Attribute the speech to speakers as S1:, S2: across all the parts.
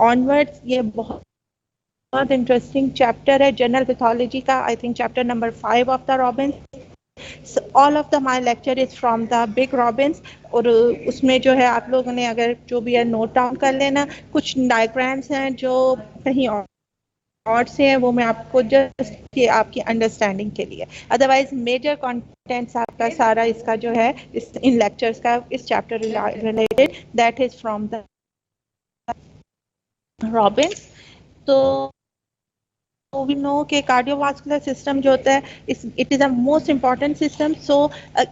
S1: Onwards ये बहुत interesting chapter है जनरल पैथोलॉजी का, I think chapter number 5 of the Robins. So all of the my lecture is from the big Robbins. और उसमें जो है आप लोगों ने अगर जो भी है नोट डाउन कर लेना. कुछ डायग्राम्स हैं जो कहीं और से हैं, वो मैं आपको जस्ट कि आपकी अंडरस्टैंडिंग के लिए. अदरवाइज मेजर कंटेंट्स आपका सारा इसका जो है इस इन लेक्चर्स का इस chapter related that is from the Robins. तो we know कि cardiovascular system जो होता है it is a most important system. So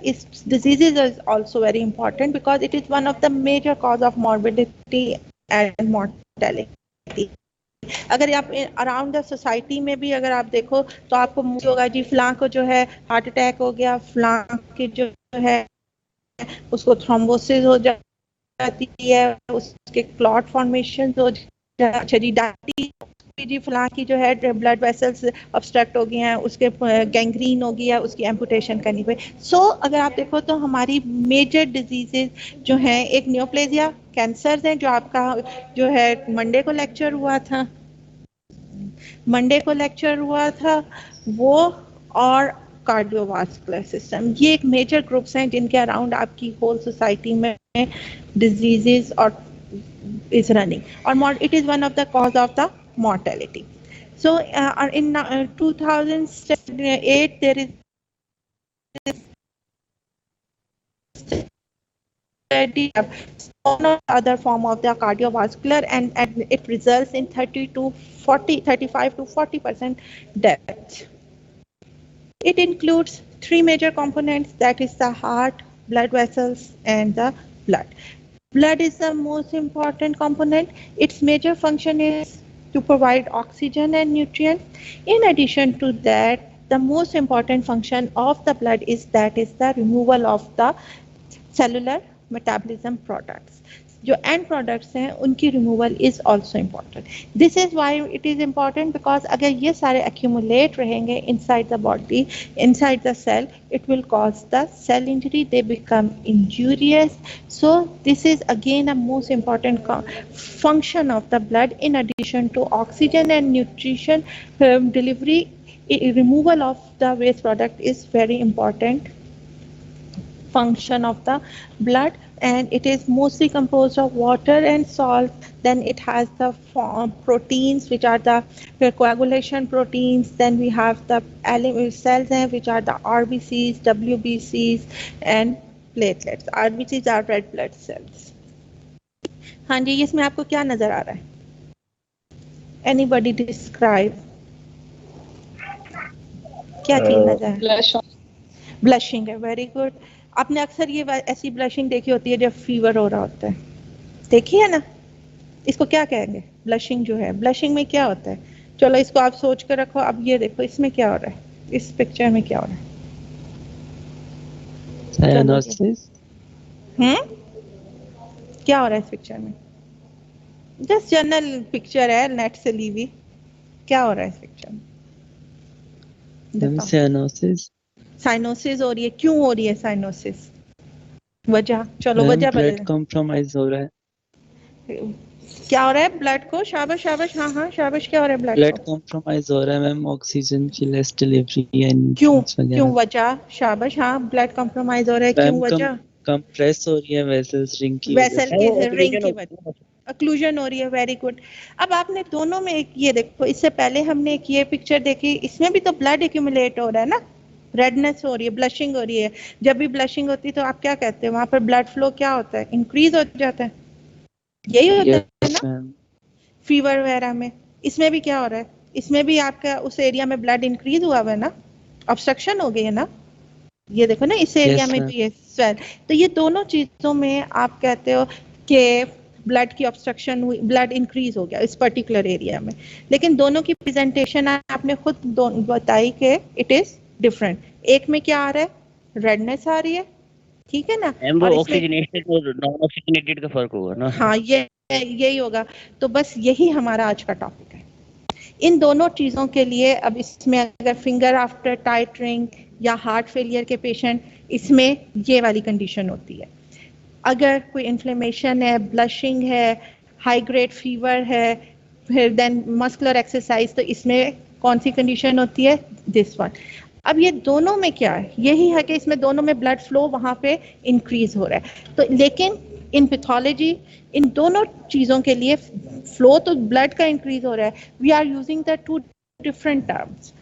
S1: its diseases is also very important because it is one of the major cause of morbidity and mortality. अगर आप around the society में भी अगर आप देखो तो आपको होगा जी फलां को जो है हार्ट अटैक हो गया, फलां की जो है उसको थ्रोम्बोसिस हो जाती है, उसके क्लॉट फॉर्मेशन हो जाती है. अच्छा जी जी फलां की जो है ब्लड वेसल्स ऑब्स्ट्रक्ट हो गई हैं, उसके गैंग्रीन हो गई है, उसकी एम्पुटेशन करनी पड़ी. सो अगर आप देखो तो हमारी मेजर डिजीजेज जो हैं एक नियोप्लेजिया कैंसर है जो आपका जो है मंडे को लेक्चर हुआ था वो, और कार्डियोवास्कुलर सिस्टम. ये एक मेजर ग्रुप्स हैं जिनके अराउंड आपकी होल सोसाइटी में डिजीजेस और is running, or it is one of the cause of the mortality. So in 2008 there is study of other form of the cardiovascular and it results in 35 to 40% death. It includes three major components, that is the heart, blood vessels and the blood. Blood is the most important component. Its major function is to provide oxygen and nutrients. In addition to that, the most important function of the blood is the removal of the cellular metabolism products. जो end products हैं उनकी removal is also important. This is why it is important because अगर ये सारे accumulate रहेंगे inside the body, inside the cell, it will cause the cell injury. They become injurious. So this is again a most important function of the blood. In addition to oxygen and nutrition delivery, removal of the waste product is very important function of the blood, and it is mostly composed of water and salt. Then it has the proteins which are the coagulation proteins. Then we have the cells which are the RBCs, WBCs and platelets. RBCs are red blood cells. हाँ जी, इसमें आपको क्या नजर आ रहा है? Anybody describe? क्या चीज नजर है? ब्लशिंग है. Very good. आपने अक्सर ये ऐसी ब्लशिंग देखी होती है जब फीवर हो रहा होता है, देखी है ना? इसको क्या कहेंगे? ब्लशिंग जो है, ब्लशिंग में क्या होता है? चलो इसको आप सोच कर रखो. अब ये देखो इसमें क्या हो रहा है, इस पिक्चर में क्या हो रहा है? साइनोसिस. क्या हो रहा है इस पिक्चर में? जस्ट जनरल पिक्चर है, नेट से ली हुई. क्या हो रहा है इस पिक्चर में? साइनोसिस. साइनोसिस हो रही है. क्यों हो रही है साइनोसिस? वजह, चलो वजह बता.
S2: ब्लड कॉम्प्रोमाइज हो रहा है.
S1: क्या हो रहा है ब्लड को? शाबाश शाबाश. हाँ शाबाश. क्या हो रहा है
S2: ब्लड कॉम्प्रोमाइज हो रहा है मैम, ऑक्सीजन की लेस डिलीवरी एंड
S1: क्यों वजह? शाबाश. हाँ ब्लड कॉम्प्रोमाइज हो रहा है. क्यों वजह?
S2: कंप्रेस हो रही है वेसल्स, रिंग की
S1: वजह, ऑक्लूजन हो रही है. Very good. अब आपने दोनों में एक ये देखो, इससे पहले हमने एक ये पिक्चर देखी, इसमें भी तो ब्लड एक्यूमुलेट हो रहा है ना, रेडनेस हो रही है, ब्लशिंग हो रही है. जब भी ब्लशिंग होती है तो आप क्या कहते हैं, वहां पर ब्लड फ्लो क्या होता है? इंक्रीज हो जाता है. यही होता है ना फीवर वगैरह में. इसमें भी क्या हो रहा है? इसमें भी आपका उस एरिया में ब्लड इंक्रीज हुआ है ना, ऑब्स्ट्रक्शन हो गई है ना. ये देखो ना इस एरिया में जो ये स्वेल, तो ये दोनों चीजों में आप कहते हो कि ब्लड की ऑब्स्ट्रक्शन हुई, ब्लड इंक्रीज हो गया इस पर्टिकुलर एरिया में. लेकिन दोनों की प्रेजेंटेशन आपने खुद बताई कि इट इज डिफरेंट. एक में क्या आ रहा है? रेडनेस आ रही है, ठीक है ना.
S3: और ऑक्सीजनेटेड और नॉन ऑक्सीजनेटेड का फर्क होगा ना.
S1: हाँ यही होगा. तो बस यही हमारा आज का टॉपिक है, इन दोनों चीजों के लिए. अब इसमें अगर फिंगर आफ्टर टाइटरिंग या हार्ट फेलियर के पेशेंट, इसमें ये वाली कंडीशन होती है. अगर कोई इन्फ्लेमेशन है, ब्लशिंग है, हाई ग्रेड फीवर है, फिर देन मस्कुलर एक्सरसाइज, तो इसमें कौन सी कंडीशन होती है, दिस वन। अब ये दोनों में क्या है, यही है कि इसमें दोनों में ब्लड फ्लो वहां पे इंक्रीज हो रहा है। तो लेकिन इन पैथोलॉजी इन दोनों चीजों के लिए फ्लो तो ब्लड का इंक्रीज हो रहा है, we are using the two different terms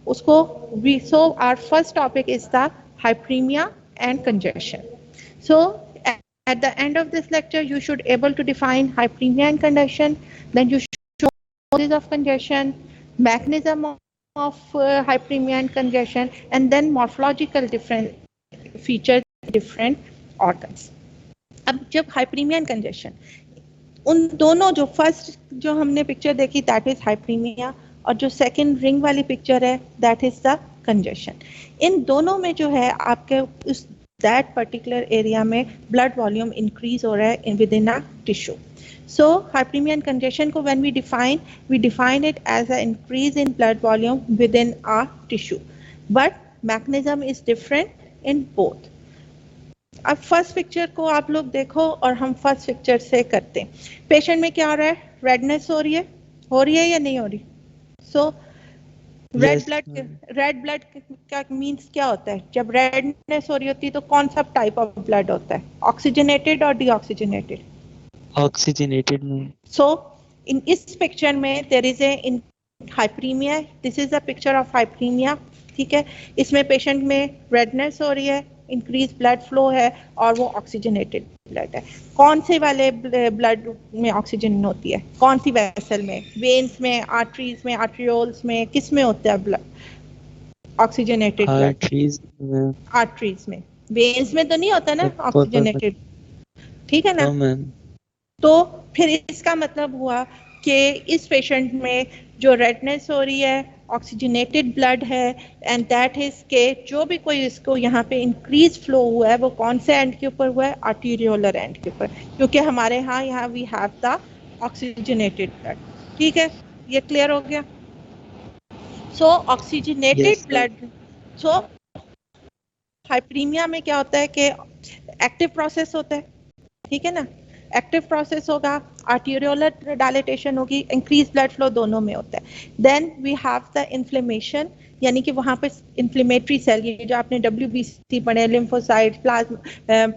S1: उसको। We so our first topic is the hyperemia and congestion. So at the end of this lecture you should able to define hyperemia and congestion, then you should show causes of congestion, mechanism of hyperemia and congestion, and then morphological different features different organs. अब जब hyperemia and congestion, उन दोनों जो first जो हमने picture देखी that is hyperemia, और जो सेकंड रिंग वाली पिक्चर है दैट इज द कंजेशन। इन दोनों में जो है आपके उस दैट पर्टिकुलर एरिया में ब्लड वॉल्यूम इंक्रीज हो रहा है within a tissue. So hyperemia and congestion को when we define it as a increase in blood volume within a tissue, but mechanism is different in both. अब first picture को आप लोग देखो और हम फर्स्ट पिक्चर से करते हैं। पेशेंट में क्या हो रहा है, रेडनेस हो रही है या नहीं हो रही? सो रेड ब्लड का मींस क्या होता है, जब रेडनेस हो रही होती है तो कौन सा टाइप ऑफ ब्लड होता है, ऑक्सीजनेटेड और डीऑक्सीजनेटेड?
S2: ऑक्सीजनेटेड में।
S1: सो इन इस पिक्चर में there is a in hyperaemia, this is a picture of hyperaemia, ठीक है। इसमें पेशेंट में रेडनेस हो रही है, इंक्रीज ब्लड फ्लो है और वो ऑक्सीजनेटेड ब्लड है। कौन से वाले ब्लड में ऑक्सीजन होती है, कौन सी वेसल में, वेन्स में, आर्टरीज में, आर्ट्रियोल्स में, किस में होता है ब्लड ऑक्सीजनेटेड ब्लड? आर्टरीज में। वेन्स में तो नहीं होता ना ऑक्सीजनेटेड, ठीक है ना? तो फिर इसका मतलब हुआ कि इस पेशेंट में जो रेडनेस हो रही है ऑक्सीजनेटेड ब्लड है, एंड दैट इज के जो भी कोई इसको यहाँ पे इंक्रीज फ्लो हुआ है वो कौन से एंड के ऊपर हुआ है, आर्टीरियोलर एंड के ऊपर, क्योंकि हमारे यहाँ we have the oxygenated blood, ठीक है। ये क्लियर हो गया? So oxygenated blood, so hyperaemia में क्या होता है कि एक्टिव प्रोसेस होता है, ठीक है ना, एक्टिव प्रोसेस होगा, आर्टीरियोलर डायलेटेशन होगी, इंक्रीज ब्लड फ्लो दोनों में होता है। Then we have the inflammation, यानी कि वहां पे इन्फ्लेमेटरी सेल, ये जो आपने WBC पढ़े, लिम्फोसाइट, प्लाज्मा,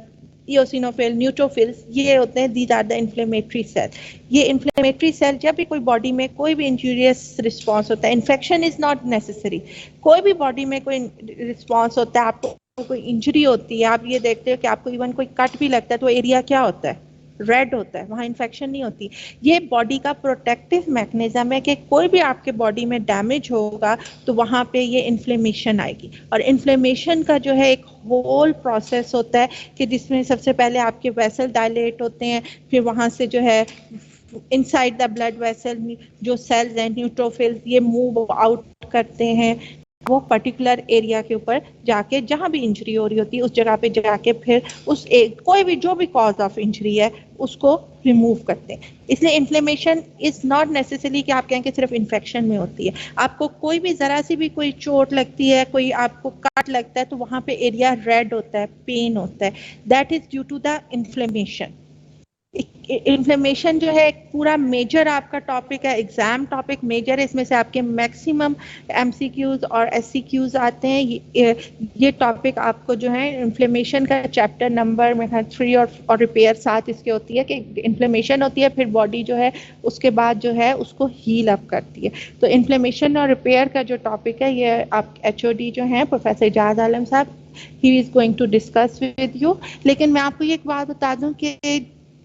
S1: इओसिनोफिल, न्यूट्रोफिल्स, ये होते हैं, these are the inflammatory cell. ये इन्फ्लेमेटरी सेल जब भी कोई बॉडी में कोई भी इंजूरियस रिस्पॉन्स होता है, इन्फेक्शन इज नॉट नेसेसरी, कोई भी बॉडी में कोई रिस्पॉन्स होता है, आपको कोई इंजरी होती है, आप ये देखते हो कि आपको इवन कोई कट भी लगता है तो एरिया क्या होता है, रेड होता है, वहां इन्फेक्शन नहीं होती। ये बॉडी का प्रोटेक्टिव मैकेनिज्म है कि कोई भी आपके बॉडी में डैमेज होगा तो वहां पे ये इन्फ्लेमेशन आएगी, और इन्फ्लेमेशन का जो है एक होल प्रोसेस होता है कि जिसमें सबसे पहले आपके वेसल डायलेट होते हैं, फिर वहां से जो है इनसाइड द ब्लड वेसल जो सेल्स हैं न्यूट्रोफिल्स ये मूव आउट करते हैं, वो पर्टिकुलर एरिया के ऊपर जाके जहां भी इंजरी हो रही होती है उस जगह पे जाके फिर उस कोई भी जो भी कॉज ऑफ इंजरी है उसको रिमूव करते हैं। इसलिए इन्फ्लेमेशन इज नॉट नेसेसरी कि आप कहें कि सिर्फ इन्फेक्शन में होती है। आपको कोई भी जरा सी भी कोई चोट लगती है, कोई आपको कट लगता है तो वहां पे एरिया रेड होता है, पेन होता है, that is due to the inflammation. Inflammation जो है एक पूरा मेजर आपका टॉपिक है, एग्जाम टॉपिक मेजर है, इसमें से आपके मैक्सिमम MCQs और SCQs आते हैं। ये टॉपिक आपको जो है इन्फ्लेमेशन का चैप्टर नंबर में 3 और रिपेयर 7 इसके होती है कि इन्फ्लेमेशन होती है, फिर बॉडी जो है उसके बाद जो है उसको हील अप करती है। तो इन्फ्लेमेशन और रिपेयर का जो टॉपिक है ये आप HOD जो है प्रोफेसर इजाज आलम साहब, he is going to discuss with you. लेकिन मैं आपको एक बात बता दूं कि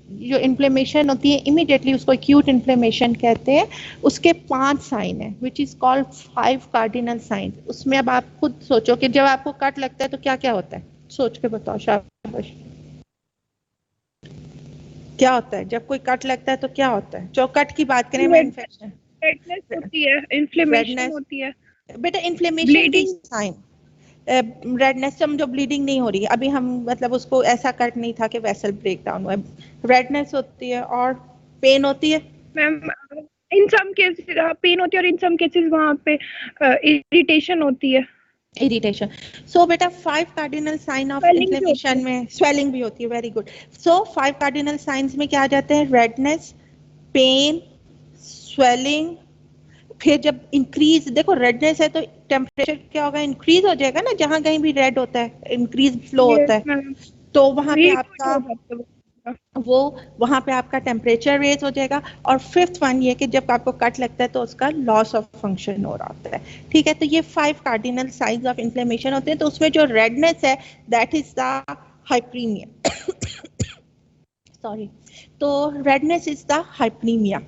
S1: जो इन्फ्लेमेशन होती है इमीडिएटली उसको एक्यूट इन्फ्लेमेशन कहते हैं, उसके 5 साइन है which is called 5 cardinal sign. उसमें अब आप खुद सोचो कि जब आपको कट लगता है तो क्या क्या होता है, सोच के बताओ, शाबाश। क्या होता है जब कोई कट लगता है तो क्या होता है? जो कट की बात करें, मैं इन्फेक्शन,
S4: रेडनेस होती है, इन्फ्लेमेशन होती है
S1: बेटा, इन्फ्लेमेशन की साइन, रेडनेस समझो ब्लीडिंग नहीं हो रही है, अभी हम मतलब उसको ऐसा कट नहीं था कि वेसल ब्रेक डाउन हुआ है, रेडनेस होती है और पेन होती है
S4: मैम। इन सम केसेस पेन होती है और इन सम केसेस वहाँ पे इरिटेशन होती है,
S1: इरिटेशन। सो बेटा 5 कार्डिनल साइन ऑफ इन्फ्लेमेशन में स्वेलिंग भी होती है, वेरी गुड। सो 5 कार्डिनल साइंस में क्या आ जाते हैं, रेडनेस, पेन, स्वेलिंग, फिर जब इंक्रीज, देखो रेडनेस है तो टेम्परेचर क्या होगा, इंक्रीज हो जाएगा ना, जहां कहीं भी रेड होता है इंक्रीज फ्लो होता
S4: Yes,
S1: है,
S4: ma'am.
S1: तो वहां पे
S4: Read
S1: आपका
S4: हो जाता है
S1: वो वहां पे आपका टेम्परेचर रेज हो जाएगा। और फिफ्थ वन ये कि जब आपको कट लगता है तो उसका लॉस ऑफ फंक्शन हो रहा होता है। ठीक है, तो ये 5 कार्डिनल साइंस ऑफ इन्फ्लेमेशन होते हैं। तो उसमें जो रेडनेस है that is the hyperaemia, sorry, तो रेडनेस इज द हाइपरीमिया।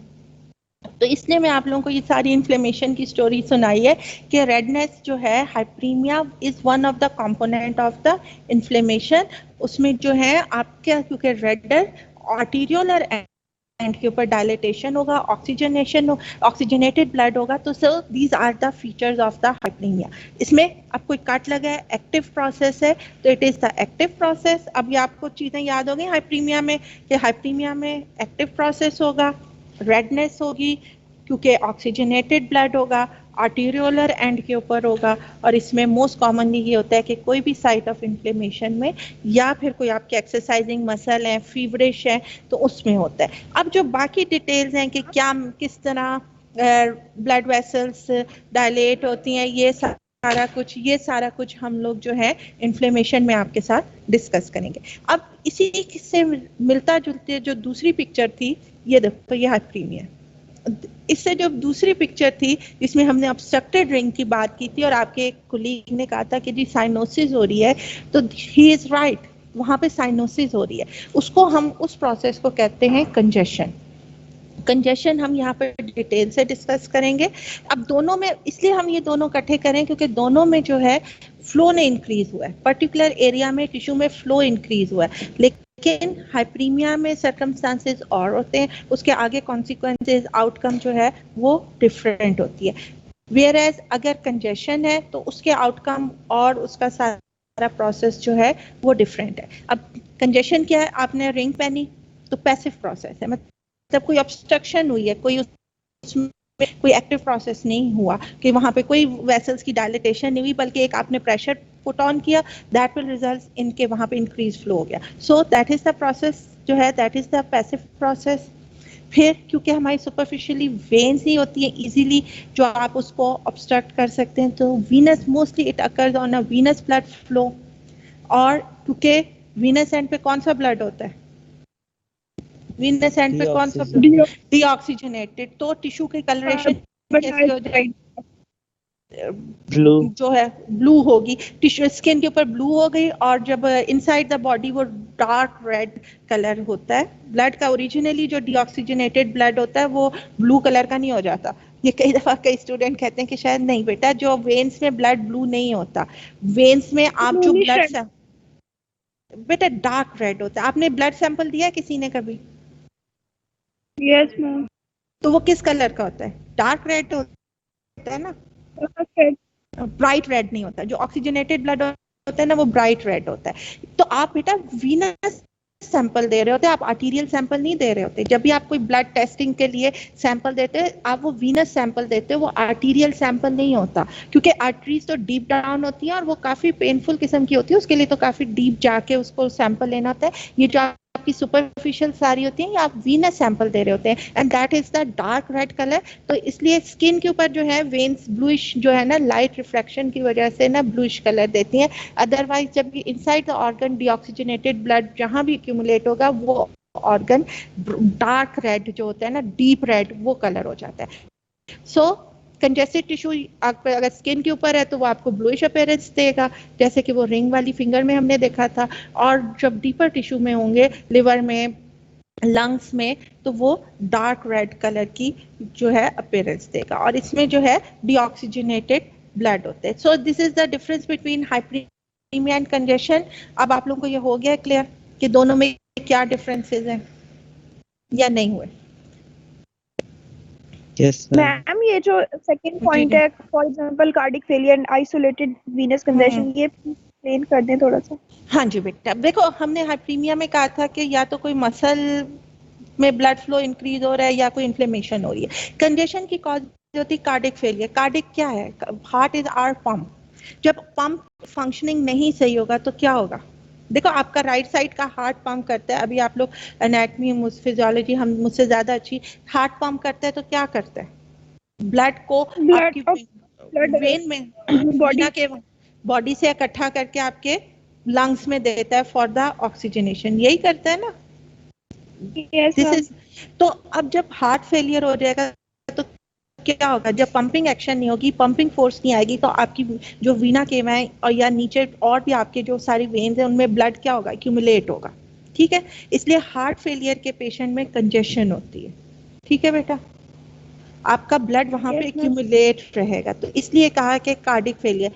S1: तो इसलिए मैं आप लोगों को ये सारी इन्फ्लेमेशन की स्टोरी सुनाई है कि रेडनेस जो है, hyperaemia is one of the component of the inflammation. उसमें जो है आपके, क्योंकि रेडर आर्टीरियोलर एंड के ऊपर डायलेटेशन होगा, ऑक्सीजनेशन, ऑक्सीजनेटेड ब्लड होगा, तो sir these are the features of the hyperaemia. इसमें अब कोई कट लगा है, एक्टिव प्रोसेस है, तो it is the active process. अब ये आपको चीजें याद हो गई हाइपरीमिया में, कि हाइपरीमिया में एक्टिव प्रोसेस होगा, रेडनेस होगी क्योंकि ऑक्सीजनेटेड ब्लड होगा, आर्टीरियोलर एंड के ऊपर होगा, और इसमें मोस्ट कॉमनली ये होता है कि कोई भी साइट ऑफ इन्फ्लेमेशन में या फिर कोई आपके एक्सरसाइजिंग मसल है, फीवरिश है, तो उसमें होता है। अब जो बाकी डिटेल्स हैं कि क्या किस तरह ब्लड वेसल्स डायलेट होती हैं, ये सारा कुछ हम लोग जो है इन्फ्लेमेशन में आपके साथ डिस्कस करेंगे। अब इसी से मिलता जुलते जो दूसरी पिक्चर थी, ये देखो, ये हाइपरीमिया। इससे जो दूसरी पिक्चर थी जिसमें हमने ऑब्स्ट्रक्टेड रिंग की बात की थी और आपके एक कोलीग ने कहा था कि जी साइनोसिस हो रही है, तो ही इज राइट, वहां पे साइनोसिस हो रही है, उसको हम उस प्रोसेस को कहते हैं कंजेशन। कंजेशन हम यहाँ पर डिटेल से डिस्कस करेंगे। अब दोनों में इसलिए हम ये दोनों इकट्ठे करें क्योंकि दोनों में जो है फ्लो ने इंक्रीज हुआ है, पर्टिकुलर एरिया में टिश्यू में फ्लो इंक्रीज हुआ है, लेकिन हाइपरीमिया में सर्कमस्टांसेस और होते हैं, उसके आगे कॉन्सिक्वेंसेस, आउटकम जो है वो डिफरेंट होती है। वेयर एज अगर कंजेशन है तो उसके आउटकम और उसका सारा प्रोसेस जो है वो डिफरेंट है। अब कंजेशन क्या है, आपने रिंग पहनी तो पैसिव प्रोसेस है, मतलब कोई ऑब्स्ट्रक्शन हुई है, कोई उसमें कोई एक्टिव प्रोसेस नहीं हुआ कि वहां पे कोई वेसल्स की डायलेटेशन नहीं हुई, बल्कि एक आपने प्रेशर पुट ऑन किया, दैट विल रिजल्ट इन के वहां पे इंक्रीज फ्लो हो गया। So that is the process जो है, that is the passive process. फिर क्योंकि हमारी सुपरफिशियली वेन्स ही होती है इजीली जो आप उसको ऑब्स्ट्रक्ट कर सकते हैं, तो Venus, mostly it occurs on a venous blood flow. और क्योंकि वीनस एंड पे कौन सा ब्लड होता है, वीनस एंड पे कौन सा, डीऑक्सीजनेटेड, तो टिश्यू की कलरेशन कैसी हो जाएगी,
S2: ब्लू,
S1: जो है ब्लू होगी, टिश्यू स्किन के ऊपर ब्लू हो गई, और जब इनसाइड द बॉडी वो डार्क रेड कलर होता है। ब्लड का ओरिजिनली जो डीऑक्सीजनेटेड ब्लड होता है वो ब्लू कलर का नहीं हो जाता। ये कई दफा कई स्टूडेंट कहते हैं कि शायद नहीं बेटा, जो वेन्स में ब्लड ब्लू नहीं होता, वेन्स में आप जो ब्लड बेटा डार्क रेड होता है। आपने ब्लड सैंपल दिया किसी ने कभी?
S4: Yes, ma'am.
S1: तो वो किस कलर का होता है? डार्क रेड होता है ना,
S4: Okay.
S1: ब्राइट रेड नहीं होता। जो ऑक्सीजनेटेड ब्लड होता है ना वो ब्राइट रेड होता है। तो आप बेटा वीनस सैंपल दे रहे होते हैं, आप आर्टीरियल सैंपल नहीं दे रहे होते। जब भी आप कोई ब्लड टेस्टिंग के लिए सैंपल देते हैं आप वो वीनस सैंपल देते हो, वो आर्टीरियल सैंपल नहीं होता, क्योंकि आर्टरीज तो डीप डाउन होती है और वो काफी पेनफुल किस्म की होती है, उसके लिए तो काफी डीप जाके उसको सैंपल लेना होता है। ये जो आपकी सुपरफिशियल सारी होती है, आप वीनस सैंपल दे रहे होते हैं, and that is the dark red colour. तो इसलिए स्किन के ऊपर जो है वेन्स ब्लूइश जो है ना, लाइट रिफ्लेक्शन की वजह से ना ब्लूइश कलर देती हैं। अदरवाइज जब inside the organ deoxygenated blood जहां भी एक्यूमुलेट होगा वो ऑर्गन डार्क रेड जो होता है ना, डीप रेड, वो कलर हो जाता है। सो कंजेस्टेड टिश्यू अगर स्किन के ऊपर है तो वो आपको ब्लूइश अपीयरेंस देगा, जैसे कि वो रिंग वाली फिंगर में हमने देखा था। और जब डीपर टिश्यू में होंगे, लिवर में, लंग्स में, तो वो डार्क रेड कलर की जो है अपीयरेंस देगा, और इसमें जो है डीऑक्सीजनेटेड ब्लड होते हैं। So this is the difference between hyperaemia and congestion. अब आप लोगों को ये हो गया क्लियर कि दोनों में क्या डिफरेंसेस हैं या नहीं हुए?
S2: yes ma'am.
S4: मैम ये जो सेकंड पॉइंट है, for example cardiac failure and isolated Venus congestion, ये एक्सप्लेन कर दें थोड़ा सा।
S1: हाँ जी बेटा, देखो हमने हाइपरीमिया में कहा था कि या तो कोई मसल में ब्लड फ्लो इंक्रीज हो रहा है या कोई इन्फ्लेमेशन हो रही है। कंजेशन की कॉज होती है कार्डिक फेलियर। कार्डिक क्या है? Heart is our pump. जब पंप फंक्शनिंग नहीं सही होगा तो क्या होगा? देखो आपका राइट साइड का हार्ट पंप करता है, अभी आप लोग एनाटमी फिजियोलॉजी हम मुझसे ज्यादा अच्छी, हार्ट पंप करता है तो क्या करता है, ब्लड को
S4: ब्लड
S1: आपकी
S4: ब्लड
S1: वेन में
S4: बॉडी
S1: वीना के बॉडी से इकट्ठा करके आपके लंग्स में देता है फॉर द ऑक्सीजनेशन, यही करता है ना।
S4: Yes
S1: this
S4: ma'am.
S1: इज, तो अब जब हार्ट फेलियर हो जाएगा तो क्या होगा, जब पंपिंग एक्शन नहीं होगी, पंपिंग फोर्स नहीं आएगी, तो आपकी जो वीना केवा है और या नीचे और भी आपके जो सारी वेन्स हैं उनमें ब्लड क्या होगा, एक्यूमुलेट होगा। ठीक है, इसलिए हार्ट फेलियर के पेशेंट में कंजेशन होती है। ठीक है बेटा, आपका ब्लड वहां पे
S4: Yes, ma'am.
S1: एक्यूमुलेट रहेगा, तो इसलिए कहा कि कार्डिक फेलियर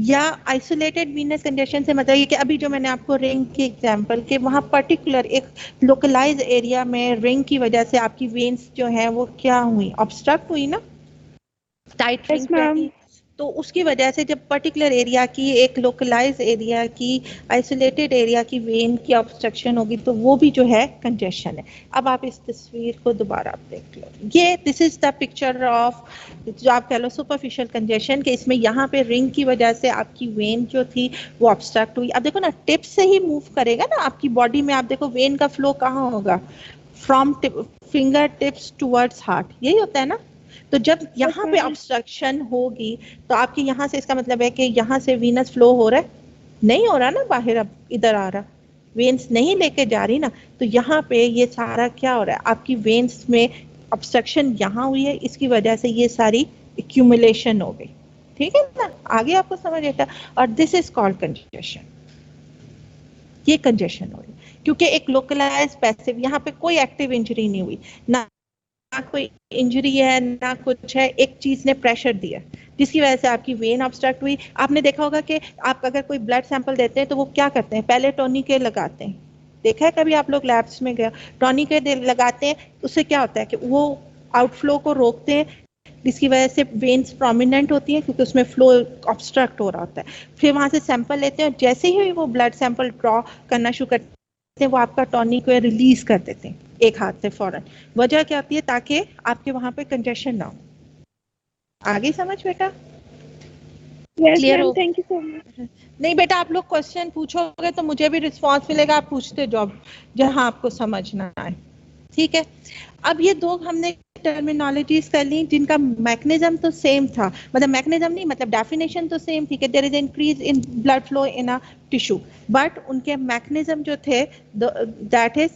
S1: या आइसोलेटेड वीनस कंजेशन से मतलब ये कि अभी जो मैंने आपको रिंग की एग्जांपल के वहां पर्टिकुलर एक लोकलाइज एरिया में रिंग की वजह से आपकी वेन्स जो है वो क्या हुई, ऑब्स्ट्रक्ट हुई ना, टाइट रिंग
S4: Yes, ma'am.
S1: रहती, तो उसकी वजह से जब पर्टिकुलर एरिया की, एक लोकलाइज एरिया की, आइसोलेटेड एरिया की वेन की ऑब्स्ट्रक्शन होगी तो वो भी जो है कंजेशन है। अब आप इस तस्वीर को दोबारा आप देख लो, ये this is the picture of जो आप कह लो सुपरफिशियल कंजेशन के, इसमें यहाँ पे रिंग की वजह से आपकी वेन जो थी वो ऑब्स्ट्रक्ट हुई। अब देखो ना, टिप से ही मूव करेगा ना आपकी बॉडी में, आप देखो वेन का फ्लो कहाँ होगा, from finger tips towards heart, यही होता है ना। तो जब यहाँ पे ऑब्स्ट्रक्शन होगी तो आपके यहाँ से, इसका मतलब है कि यहाँ से वीनस फ्लो हो रहा है, नहीं हो रहा ना बाहर, अब इधर आ रहा, वेन्स नहीं लेके जा रही ना, तो यहाँ पे ये सारा क्या हो रहा है, आपकी वेन्स में ऑब्स्ट्रक्शन यहाँ हुई है, इसकी वजह से ये सारी एक्यूमुलेशन हो गई। ठीक है ना, आगे आपको समझ आता है। और दिस इज कॉल्ड कंजेशन, ये कंजेशन हो रही क्योंकि एक लोकलाइज पैसिव, यहाँ पे कोई एक्टिव इंजरी नहीं हुई ना, ना कोई इंजरी है ना कुछ है, एक चीज ने प्रेशर दिया जिसकी वजह से आपकी वेन ऑब्स्ट्रक्ट हुई। आपने देखा होगा कि आप अगर कोई ब्लड सैंपल देते हैं तो वो क्या करते हैं, पहले टॉनिके लगाते हैं, देखा है कभी आप लोग लैब्स में गया, टॉनिके लगाते हैं, उससे क्या होता है कि वो आउटफ्लो को रोकते हैं, जिसकी वजह से वेन्स प्रोमिनेंट होती हैं क्योंकि उसमें फ्लो ऑब्स्ट्रक्ट हो रहा होता है। फिर वहां से सैंपल लेते हैं, जैसे ही वो ब्लड सैंपल ड्रॉ करना शुरू करते हैं वो आपका टॉनिक को रिलीज कर देते हैं एक हाथ से फौरन। वजह क्या होती है, ताकि आपके वहां पे कंजेशन ना हो। आगे समझ बेटा,
S4: Yes,
S1: क्लियर
S4: ma'am.
S1: हो?
S4: Thank you so much.
S1: नहीं बेटा, आप लोग क्वेश्चन पूछोगे तो मुझे भी रिस्पांस मिलेगा, आप पूछते जाओ जहां आपको समझना आए। ठीक है, अब ये दो हमने टर्मिनोलॉजीज कर ली जिनका मैकेनिज्म तो सेम था, मतलब मैकेनिज्म नहीं मतलब डेफिनेशन तो सेम थी कि there is increase in blood flow in a tissue, but उनके मैकेनिज्म जो थे दैट इज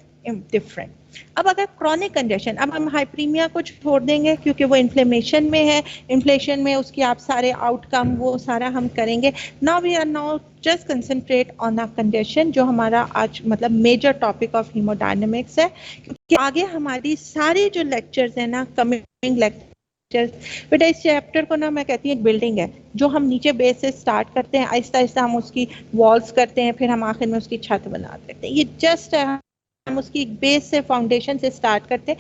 S1: डिफरेंट। अब अगर क्रॉनिक कंजेशन, अब हम हाइपरीमिया को छोड़ देंगे क्योंकि वो इन्फ्लेमेशन में है, इन्फ्लेमेशन में उसकी आप सारे आउटकम वो सारा हम करेंगे। Now we are now just concentrate on a congestion जो हमारा आज मतलब मेजर टॉपिक ऑफ हीमोडायनेमिक्स है, क्योंकि आगे हमारी सारी जो लेक्चर्स है ना, कमिंग लेक्चर्स, बेटा इस चैप्टर को ना मैं कहती हूँ एक बिल्डिंग है जो हम नीचे बेस से स्टार्ट करते हैं, आहिस्ता आहिस्ता हम उसकी वॉल्स करते हैं, फिर हम आखिर में उसकी छत बना देते हैं। ये जस्ट हम उसकी बेस से फाउंडेशन से स्टार्ट करते हैं,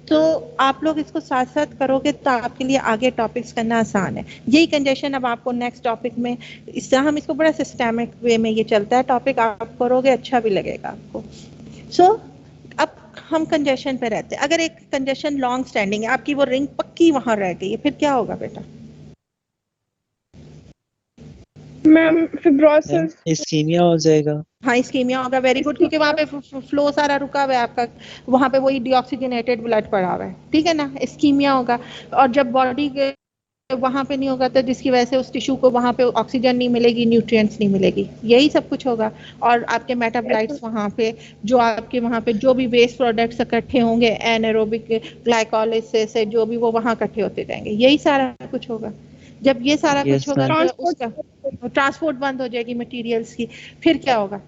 S1: तो आप लोग इसको साथ साथ करोगे तो आपके लिए आगे टॉपिक्स करना आसान है। यही कंजेशन अब आपको नेक्स्ट टॉपिक में, इस तरह हम इसको बड़ा सिस्टमिक वे में ये चलता है टॉपिक, आप करोगे अच्छा भी लगेगा आपको। सो अब हम कंजेशन पे रहते हैं, अगर एक कंजेशन लॉन्ग स्टैंडिंग है, आपकी वो रिंग पक्की वहां रह गई है, फिर क्या होगा बेटा?
S4: Ma'am, fibrosis.
S2: इस्कीमिया हो जाएगा।
S1: हाँ इस्कीमिया होगा, वेरी गुड, क्योंकि वहां पे फ्लो सारा रुका हुआ है आपका, वहां पे वही डीऑक्सीजनेटेड ब्लड पड़ा हुआ है, ठीक है ना, इस्कीमिया होगा। और जब बॉडी के वहां पे नहीं होगा तो जिसकी वजह से उस टिश्यू को वहां पे ऑक्सीजन नहीं मिलेगी, न्यूट्रिएंट्स नहीं मिलेगी, यही सब कुछ होगा। और आपके मेटाबोलाइट्स वहां पे जो आपके वहां पे जो भी वेस्ट प्रोडक्ट्स इकट्ठे होंगे एनारोबिक ग्लाइकोलाइसिस से जो भी वो वहां इकट्ठे होते जाएंगे, यही सारा कुछ होगा। जब ये सारा कुछ होगा तो उसका ट्रांसपोर्ट बंद हो जाएगी मटेरियल्स की, फिर क्या होगा,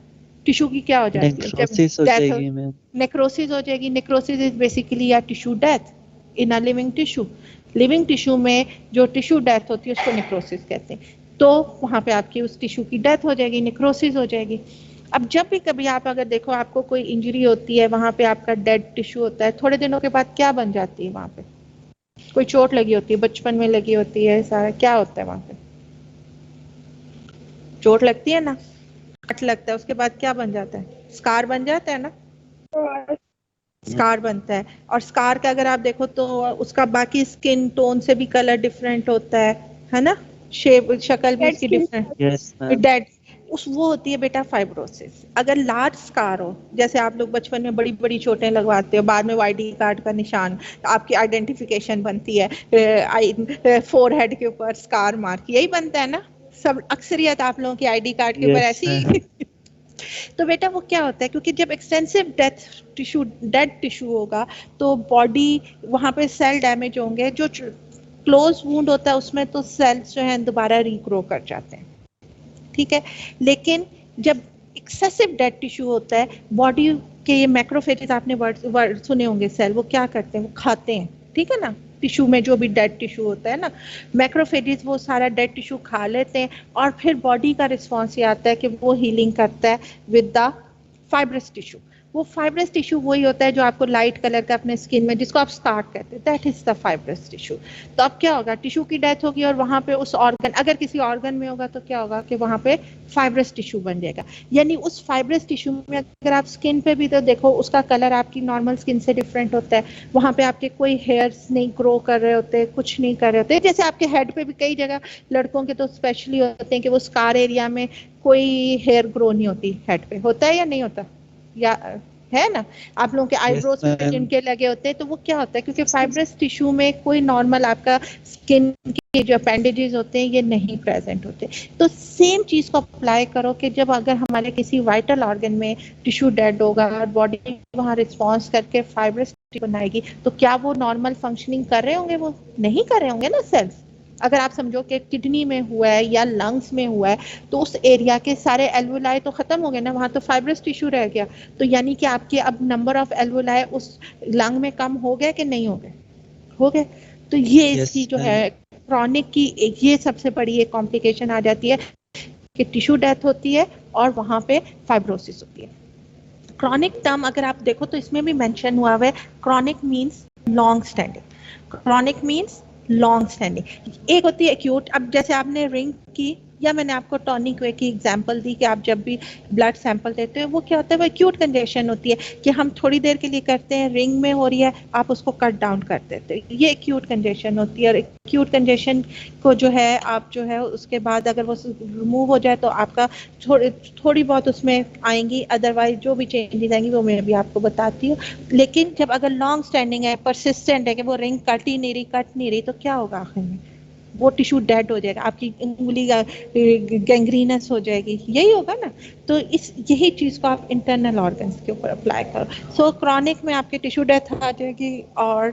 S1: टिश्यू की क्या हो जाती है, जब
S2: नेक्रोसिस हो
S1: डेथ
S2: जाएगी मैम।
S1: नेक्रोसिस हो जाएगी। Necrosis is basically a tissue death in a living tissue. Living tissue में जो टिश्यू डेथ होती है उसको नेक्रोसिस कहते हैं, तो वहां पे आपकी उस टिश्यू की डेथ हो जाएगी, नेक्रोसिस हो जाएगी। अब जब भी कभी आप अगर देखो आपको कोई इंजरी होती है, वहां पे आपका डेड टिश्यू होता है, थोड़े दिनों के बाद क्या बन जाती है वहां पे, कोई चोट लगी होती है, बचपन में लगी होती है, सारा क्या होता है वहां पे, चोट लगती है ना, कट लगता है, उसके बाद क्या बन जाता है, स्कार बन जाता है ना, स्कार बनता है। और स्कार का अगर आप देखो तो उसका बाकी स्किन टोन से भी कलर डिफरेंट होता है ना, शेप शक्ल भी
S4: Dead
S1: उसकी
S4: skin.
S1: Different,
S2: yes ma'am.
S1: Dead उस वो होती है बेटा फाइब्रोसिस। अगर लार्ज स्कार हो, जैसे आप लोग बचपन में बड़ी बड़ी चोटें लगवाते हो, बाद में आईडी कार्ड का निशान, आपकी आइडेंटिफिकेशन बनती है, फोरहेड के ऊपर स्कार मार्क, यही बनता है ना सब अक्सरियत आप लोगों की आईडी कार्ड के ऊपर
S2: Yes,
S1: ऐसी
S2: ma'am.
S1: तो बेटा वो क्या होता है, क्योंकि जब एक्सटेंसिव डेड टिश्यू होगा तो बॉडी, वहां पे सेल डैमेज होंगे, जो क्लोज वुंड होता है उसमें तो सेल्स जो है दोबारा रीग्रो कर जाते हैं, ठीक है। लेकिन जब एक्सेसिव डेड टिश्यू होता है, बॉडी के ये मैक्रोफेजेस, आपने वर्ड सुने होंगे, सेल वो क्या करते हैं, वो खाते हैं, ठीक है ना, टिश्यू में जो भी डेड टिश्यू होता है ना, मैक्रोफेजेस वो सारा डेड टिश्यू खा लेते हैं, और फिर बॉडी का रिस्पॉन्स ये आता है कि वो हीलिंग करता है विद द फाइब्रस टिश्यू। वो फाइब्रस टिश्यू वही होता है जो आपको लाइट कलर का अपने स्किन में, जिसको आप स्कार कहते हैं, that is the fibrous tissue. तो अब क्या होगा, टिश्यू की डेथ होगी और वहां पे उस ऑर्गन, अगर किसी ऑर्गन में होगा तो क्या होगा कि वहां पे फाइब्रस टिश्यू बन जाएगा। यानी उस फाइब्रस टिश्यू में अगर आप स्किन पे भी तो देखो, उसका कलर आपकी नॉर्मल स्किन से डिफरेंट होता है, वहां पे आपके कोई हेयर्स नहीं ग्रो कर रहे होते, कुछ नहीं कर रहे होते। जैसे आपके हेड पे भी कई जगह लड़कों के तो स्पेशली होते हैं कि वो स्कार एरिया में कोई हेयर ग्रो नहीं होती, हेड पे होता है या नहीं होता, या है ना, आप लोगों के
S2: Yes,
S1: आईब्रोज पे
S2: ma'am.
S1: जिनके लगे होते हैं, तो वो क्या होता है, क्योंकि फाइब्रस टिश्यू में कोई नॉर्मल आपका स्किन के जो अपेंडेजेस होते हैं ये नहीं प्रेजेंट होते। तो सेम चीज को अप्लाई करो कि जब अगर हमारे किसी वाइटल ऑर्गन में टिश्यू डेड होगा और बॉडी वहाँ रिस्पॉन्स करके फाइब्रस टिश्यू बनाएगी, तो क्या वो नॉर्मल फंक्शनिंग कर रहे होंगे, वो नहीं कर रहे होंगे ना सेल्स। अगर आप समझो कि किडनी में हुआ है या लंग्स में हुआ है, तो उस एरिया के सारे एल्वुलाई तो खत्म हो गए ना, वहां तो फाइब्रस टिश्यू रह गया। तो यानी कि आपके अब नंबर ऑफ एल्वुलाई उस लंग में कम हो गए कि नहीं हो गए, हो गए। तो ये इसकी
S2: Yes,
S1: जो
S2: ma'am.
S1: है क्रॉनिक की ये सबसे बड़ी एक कॉम्प्लिकेशन आ जाती है कि टिश्यू डेथ होती है और वहां पे फाइब्रोसिस होती है। क्रॉनिक टर्म अगर आप देखो तो इसमें भी मेंशन हुआ है, chronic means long standing, chronic means long standing. एक होती है एक्यूट, अब जैसे आपने रिंग की या मैंने आपको टॉनिक वे की एग्जांपल दी कि आप जब भी ब्लड सैंपल देते हो, वो क्या होता है, वो एक्यूट कंजेशन होती है कि हम थोड़ी देर के लिए करते हैं, रिंग में हो रही है, आप उसको कट डाउन कर देते हो, ये एक्यूट कंजेशन होती है। और एक्यूट कंजेशन को जो है आप जो है उसके बाद अगर वो रिमूव हो जाए तो आपका थोड़ी बहुत उसमें आएंगी, अदरवाइज जो भी चेंजेस आएंगी वो मैं भी आपको बताती हूँ। लेकिन जब अगर लॉन्ग स्टैंडिंग है, परसिस्टेंट है कि वो रिंग कट ही नहीं रही, कट नहीं रही, तो क्या होगा, आखिर में वो टिश्यू डेड हो जाएगा, आपकी उंगली गैंग्रीनस हो जाएगी, यही होगा ना। तो इस यही चीज को आप इंटरनल ऑर्गन्स के ऊपर अप्लाई करो। सो क्रॉनिक में आपके टिश्यू डेथ आ जाएगी और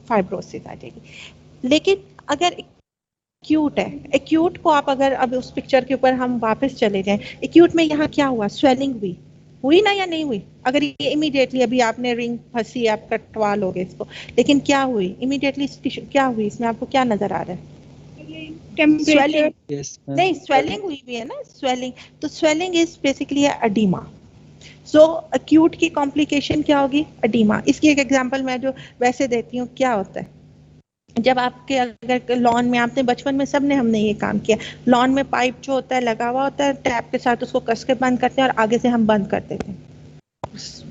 S1: फाइब्रोसिस आ जाएगी। लेकिन अगर एक्यूट है, एक्यूट को आप अगर अब उस पिक्चर के ऊपर हम वापस चले जाएं, एक्यूट में यहाँ क्या हुआ, स्वेलिंग हुई ना या नहीं हुई। अगर ये इमीडिएटली अभी आपने रिंग फंसी, आप कटवा लोगे इसको, लेकिन क्या हुई इमीडिएटली, क्या हुई इसमें, आपको क्या नजर आ रहा है,
S4: टेम्परेचर।
S1: स्वेलिंग।
S2: Yes, ma'am.
S1: नहीं, स्वेलिंग हुई भी है ना, स्वेलिंग। तो swelling is basically oedema. So acute की कॉम्प्लिकेशन क्या होगी, एडिमा। इसकी एक एग्जांपल मैं जो वैसे देती हूँ, क्या होता है जब आपके अगर लॉन में, आपने बचपन में सबने हमने ये काम किया, लॉन में पाइप जो होता है लगा हुआ होता है, टैप के साथ उसको कस के बंद करते हैं और आगे से हम बंद कर देते हैं,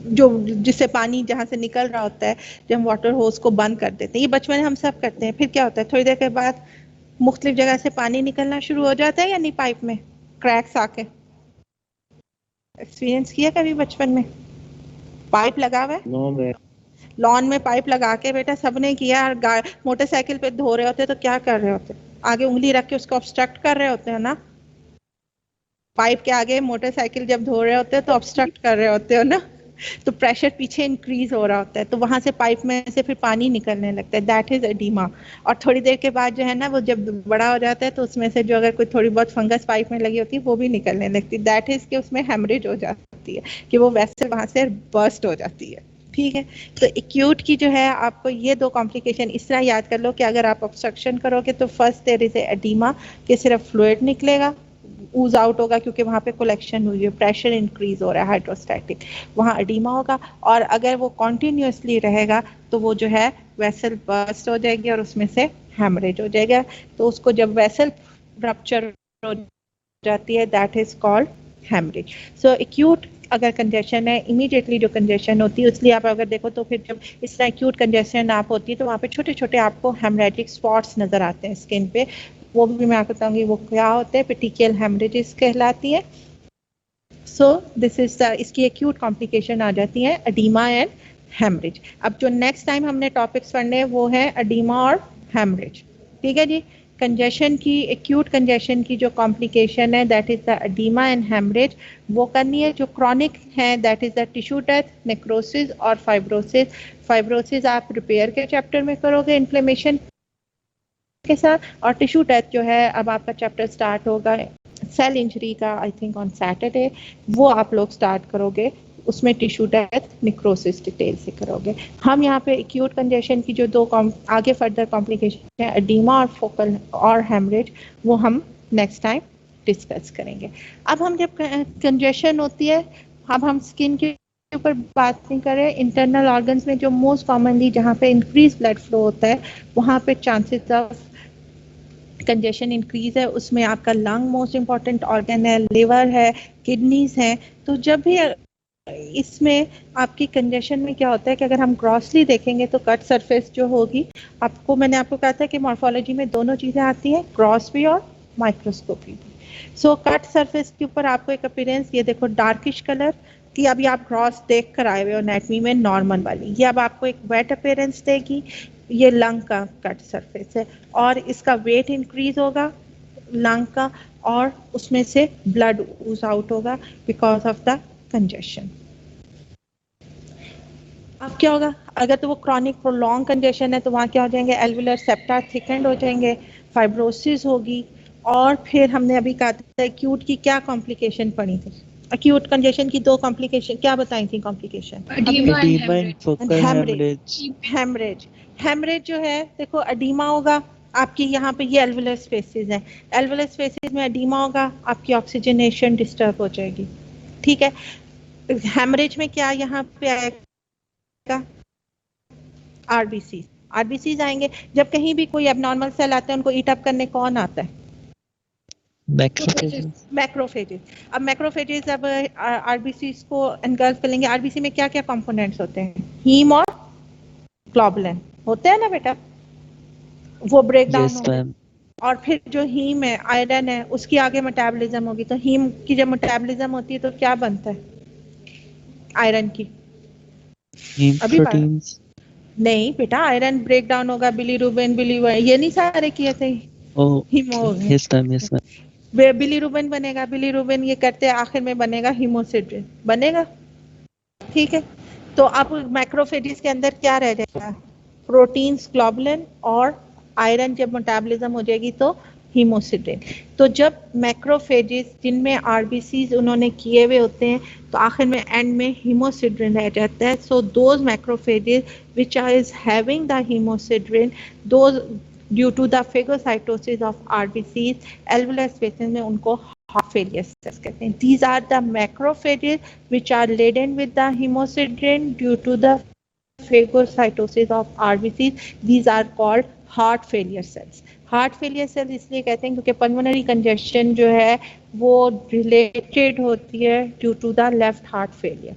S1: जो जिससे पानी जहां से निकल रहा होता है, जब हम वाटर होस को बंद कर देते हैं, ये बचपन में हम सब करते हैं। फिर क्या होता है, थोड़ी देर के बाद मुख्तलिफ जगह से पानी निकलना शुरू हो जाता है या नहीं, पाइप में क्रैक्स आके, एक्सपीरियंस किया कभी बचपन में, पाइप लगा हुआ है
S3: नो मैं
S1: लॉन में, पाइप लगा के बेटा सबने किया, मोटरसाइकिल पे धो रहे होते तो क्या कर रहे होते, आगे उंगली रख के उसको ऑब्स्ट्रक्ट कर रहे होते हैं ना, पाइप के आगे मोटरसाइकिल जब धो रहे होते हैं तो ऑब्स्ट्रक्ट कर रहे होते हो ना, तो प्रेशर पीछे इंक्रीज हो रहा होता है, तो वहां से पाइप में से फिर पानी निकलने लगता है, दैट इज एडिमा। और थोड़ी देर के बाद जो है ना, वो जब बड़ा हो जाता है तो उसमें से जो अगर कोई थोड़ी बहुत फंगस पाइप में लगी होती है वो भी निकलने लगती है, दैट इज कि उसमें हेमरेज हो जाती है, कि वो वैसे वहां से बर्स्ट हो जाती है। ठीक है, तो एक्यूट की जो है आपको ये दो कॉम्प्लिकेशन इस तरह याद कर लो कि अगर आप ऑब्स्ट्रक्शन करोगे तो फर्स्ट देयर इज एडिमा, कि सिर्फ फ्लूइड निकलेगा, ऊज आउट होगा, क्योंकि वहां पे कलेक्शन हुई है, प्रेशर इंक्रीज हो रहा है हाइड्रोस्टैटिक, वहां एडिमा होगा। और अगर वो कॉन्टिन्यूसली रहेगा तो वो जो है वेसल बर्स्ट हो जाएगी और उसमें से हेमरेज हो जाएगा। तो उसको जब वेसल रप्चर हो जाती है, that is called haemorrhage. So acute अगर कंजेशन है, इमीडिएटली जो कंजेशन होती है, इसलिए आप अगर देखो तो फिर जब इस तरह एक्यूट कंजेशन आप होती है तो वहाँ पे छोटे छोटे आपको हेमरेजिक स्पॉट्स नजर आते हैं स्किन पे, वो भी मैं आपको बताऊंगी वो क्या होते हैं, पेटिकियल हेमरेजेस कहलाती है। सो दिस इज इसकी एक्यूट कॉम्प्लिकेशन आ जाती है एडीमा एंड हेमरेज। अब जो नेक्स्ट टाइम हमने टॉपिक्स पढ़ने हैं वो है एडीमा और हेमरेज, ठीक है जी। कंजेशन की, एक्यूट कंजेशन की जो कॉम्प्लिकेशन है that is the oedema and haemorrhage, वो करनी है। जो क्रॉनिक है that is the tissue death, necrosis और फाइब्रोसिस। फाइब्रोसिस आप रिपेयर के चैप्टर में करोगे इन्फ्लेमेशन के साथ, और टिश्यू डेथ जो है अब आपका चैप्टर स्टार्ट होगा सेल इंजरी का, आई थिंक ऑन सैटरडे, वो आप लोग स्टार्ट करोगे, उसमें टिश्यू डेथ निक्रोसिस डिटेल से करोगे। हम यहाँ पे एक्यूट कंजेशन की जो दो आगे फर्दर कॉम्प्लिकेशन है एडीमा और फोकल और हेमरेज, वो हम नेक्स्ट टाइम डिस्कस करेंगे। अब हम जब कंजेशन होती है, अब हम स्किन के ऊपर बात नहीं कर रहे, इंटरनल ऑर्गन्स में जो मोस्ट कॉमनली जहाँ पे इंक्रीज ब्लड फ्लो होता है वहाँ पे चांसेस ऑफ कंजेशन इंक्रीज है। उसमें आपका लंग मोस्ट इंपॉर्टेंट ऑर्गन है, लिवर है, किडनीज हैं। तो जब भी इसमें आपकी कंजेशन में क्या होता है कि अगर हम ग्रॉसली देखेंगे तो कट सरफेस जो होगी, मैंने आपको कहा था कि मॉर्फोलॉजी में दोनों चीजें आती हैं, ग्रॉस भी और माइक्रोस्कोपी भी। सो कट सरफेस के ऊपर आपको एक अपीयरेंस, ये देखो डार्किश कलर की, अभी आप ग्रॉस देख कर आए हुए हो एनाटॉमी में नॉर्मल वाली, ये अब आपको एक वेट अपीयरेंस देगी। ये लंग का कट सरफेस है और इसका वेट इंक्रीज होगा लंग का, और उसमें से ब्लड ऊज आउट होगा बिकॉज ऑफ द कंजेशन। अब क्या होगा अगर तो वो क्रॉनिक प्रोलॉन्ग कंजेशन है तो वहाँ क्या हो जाएंगे, एल्वुलर सेप्टा थिकेंड हो जाएंगे, फाइब्रोसिस होगी। और फिर हमने अभी कहा था एक्यूट की क्या कॉम्प्लिकेशन पड़ी थी, एक्यूट कंजेशन की दो कॉम्प्लिकेशन क्या बताई थी complication,
S2: edema and focal hemorrhage.
S1: Haemorrhage. Haemorrhage जो है देखो एडीमा होगा आपकी, यहाँ पे ये एल्वुलर स्पेसेस हैं, एल्वुलर स्पेसेस में एडीमा होगा, आपकी ऑक्सीजनेशन डिस्टर्ब हो जाएगी, ठीक है। हेमरेज में क्या यहाँ पे आएगा, आरबीसी, आरबीसी आएंगे। जब कहीं भी कोई एबनॉर्मल सेल आते हैं उनको ईट अप करने कौन आता है,
S2: Macrophages.
S1: मैक्रोफेजेस। अब मैक्रोफेजेस अब आरबीसी को एनगल्फ कर लेंगे। आरबीसी में क्या क्या कंपोनेंट्स होते हैं, हीम और ग्लोबुलिन होते हैं ना बेटा, वो ब्रेक डाउन
S2: Yes,
S1: होंगे।
S2: ma'am.
S1: और फिर जो हीम है, आयरन है, उसकी आगे मेटाबॉलिज्म होगी, तो हीम की जब मेटाबॉलिज्म होती है तो क्या बनता है आयरन की,
S2: Heme
S1: अभी
S2: proteins.
S1: नहीं बेटा, आयरन ब्रेक डाउन होगा, बिलीरुबिन, ये नहीं सारे किए थे,
S2: Oh,
S1: haemo
S2: okay. Yes, ma'am. Yes, ma'am.
S1: Bilirubin बनेगा, बिलीरुबिन ये करते आखिर में बनेगा हीमोसिड्रिन बनेगा, ठीक है। तो अब मैक्रोफेजेस के अंदर क्या रह जाएगा, प्रोटीन्स, ग्लोबुलिन और आयरन जब मेटाबॉलिज्म हो जाएगी तो हीमोसिड्रिन। तो जब मैक्रोफेजेस जिनमें आरबीसीज उन्होंने किए हुए होते हैं तो आखिर में एंड में हीमोसिड्रिन रह जाता है। So those macrophages which are is having the hemosiderin, those due to the phagocytosis of RBCs alveolar spaces में उनको heart failure cells कहते हैं। These are the macrophages which are laden with the hemosiderin due to the phagocytosis of RBCs. These are called heart failure cells. Heart failure cell इसलिए कहते हैं क्योंकि pulmonary congestion जो है वो रिलेटेड होती है due to the left heart failure.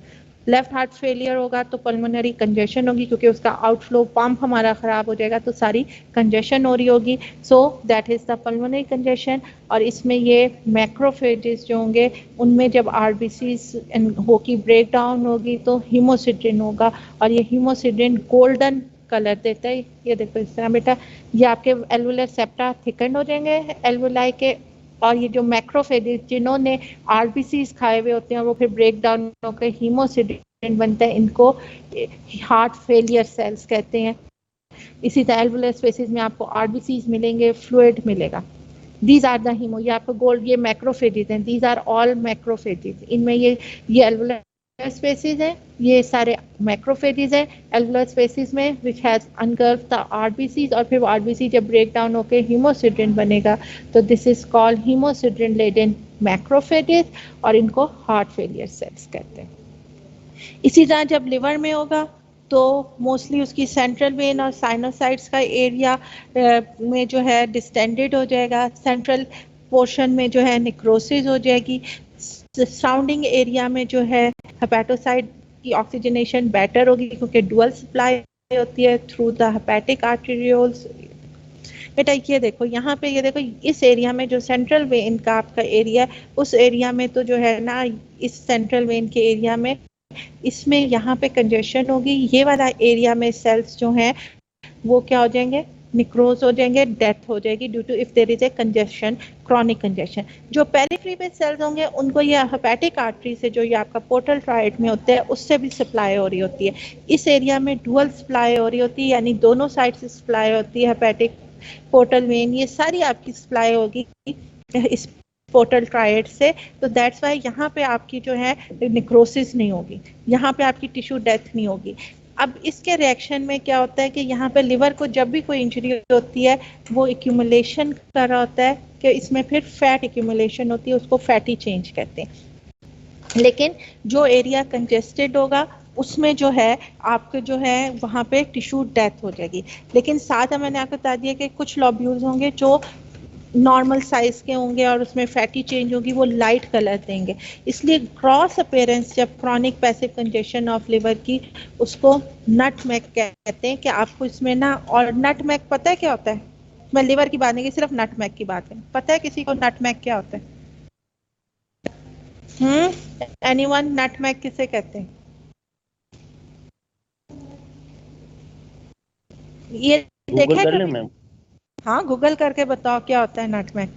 S1: Left heart failure होगा तो पल्मोनरी कंजेशन होगी, क्योंकि उसका आउटफ्लो पंप हमारा खराब हो जाएगा तो सारी कंजेशन हो रही होगी। So that is the pulmonary congestion. और इसमें ये मैक्रोफेजेस जो होंगे उनमें जब आरबीसीज होगी ब्रेक डाउन होगी तो हीमोसिड्रिन होगा, और ये हीमोसिड्रिन गोल्डन कलर देता है। ये देखो इस तरह बेटा, ये आपके एल्वुलर सेप्टा थिकन हो जाएंगे एल्वुलाई के, और ये जो मैक्रोफेजेस जिन्होंने आरबीसीज खाए हुए होते हैं वो फिर ब्रेक डाउन होकर हीमोसिड्रिन बनता है, इनको हार्ट फेलियर सेल्स कहते हैं। इसी तरह एल्वुलर स्पेसेस में आपको आरबीसीज मिलेंगे, फ्लूइड मिलेगा। दीज आर द हीमो, ये आपको गोल्ड, ये मैक्रोफेजेस हैं, दीज आर ऑल मैक्रोफेजेस। इनमें ये एल्वुलर स्पेसीज हैं, ये सारे मैक्रोफेजेस हैं एल्वुलर स्पेसीज में विच हैज अनगल्फ्ड द आरबीसीज, और फिर आरबीसी जब ब्रेक डाउन होकर हीमोसिड्रिन बनेगा तो this is called hemosiderin laden macrophages, और इनको हार्ट फेलियर सेल्स कहते हैं। इसी तरह जब लिवर में होगा तो मोस्टली उसकी सेंट्रल वेन और साइनोसाइड्स का एरिया में जो है डिस्टेंडेड हो जाएगा, सेंट्रल पोर्शन में जो है निक्रोसिस हो जाएगी, सराउंडिंग एरिया में जो है हेपेटोसाइट की ऑक्सीजनेशन बेटर होगी क्योंकि डुअल सप्लाई होती है थ्रू द हेपेटिक आर्टेरियोल्स। बेटा ये देखो यहाँ पे, ये देखो इस एरिया में जो सेंट्रल वेन का आपका एरिया, उस एरिया में तो जो है ना, इस सेंट्रल वेन के एरिया में इसमें यहाँ पे कंजेशन होगी, ये वाला एरिया में सेल्स जो हैं वो क्या हो जाएंगे, निक्रोज हो जाएंगे, डेथ हो जाएगी due to if there is a congestion, chronic congestion. जो पेरिफेरी में सेल्स होंगे उनको ये हेपेटिक आर्टरी से, जो ये आपका पोर्टल ट्रायड में होते हैं, उससे भी सप्लाई हो रही होती है। इस एरिया में डुअल सप्लाई हो रही होती है, यानी दोनों साइड से सप्लाई होती है, हेपेटिक, पोर्टल वेन, ये सारी आपकी सप्लाई होगी इस पोर्टल ट्रायड से। तो दैट्स वाई यहाँ पे आपकी जो है निक्रोसिस नहीं होगी, यहाँ पे आपकी टिश्यू डेथ नहीं होगी। अब इसके रिएक्शन में क्या होता है कि यहाँ पे लिवर को जब भी कोई इंजरी होती है वो एक्यूमुलेशन कर रहा होता है कि इसमें फिर फैट एक्यूमुलेशन होती है, उसको फैटी चेंज कहते हैं। लेकिन जो एरिया कंजेस्टेड होगा उसमें जो है आपके जो है वहाँ पे टिश्यू डेथ हो जाएगी। लेकिन साथ में मैंने आपको बता दिया कि कुछ लॉब्यूल्स होंगे जो नॉर्मल साइज के होंगे और उसमें फैटी चेंज होगी, वो लाइट कलर देंगे। इसलिए ग्रॉस अपीयरेंस जब chronic passive congestion of liver की, उसको नटमेग कहते हैं कि आपको इसमें ना, और नटमेग पता है क्या होता है? मैं लिवर की बात नहीं की, सिर्फ नटमेग की बात है। पता है किसी को नटमेग क्या होता है? एनीवन, नटमेग किसे कहते हैं? ये
S3: गूगल
S1: देखा
S3: कर
S1: है
S3: ले
S1: कभी?
S3: मैम।
S1: हाँ, गूगल करके बताओ क्या होता है नटमेग।